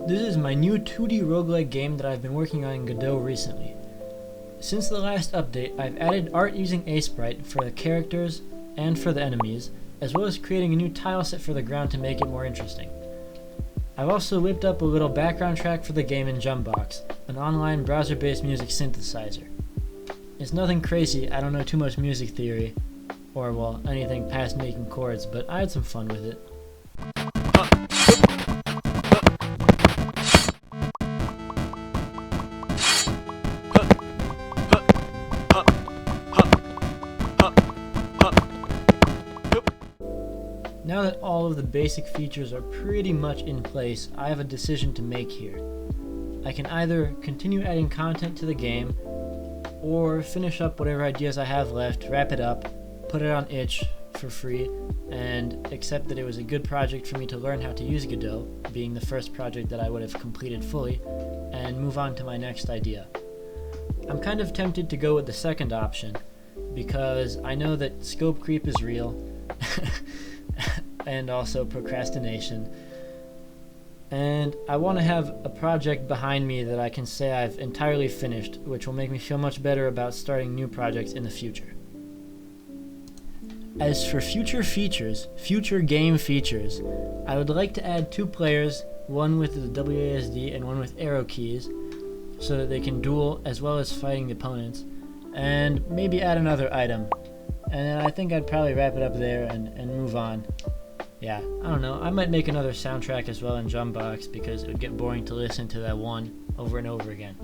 This is my new 2D roguelike game that I've been working on in Godot recently. Since the last update, I've added art using aseprite for the characters and for the enemies, as well as creating a new tile set for the ground to make it more interesting. I've also whipped up a little background track for the game in Jummbox, an online browser-based music synthesizer. It's nothing crazy, I don't know too much music theory, or well, anything past making chords, but I had some fun with it. Now that all of the basic features are pretty much in place, I have a decision to make here. I can either continue adding content to the game, or finish up whatever ideas I have left, wrap it up, put it on itch for free, and accept that it was a good project for me to learn how to use Godot, being the first project that I would have completed fully, and move on to my next idea. I'm kind of tempted to go with the second option, because I know that scope creep is real, and also procrastination. And I want to have a project behind me that I can say I've entirely finished, which will make me feel much better about starting new projects in the future. As for future game features, I would like to add 2 players, one with the WASD and one with arrow keys, so that they can duel as well as fighting the opponents, and maybe add another item. And then I think I'd probably wrap it up there and move on. Yeah, I don't know, I might make another soundtrack as well in Jummbox because it would get boring to listen to that one over and over again.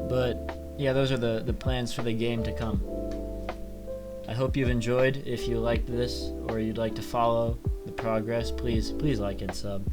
But yeah, those are the plans for the game to come. I hope you've enjoyed. If you liked this or you'd like to follow the progress, please like and sub.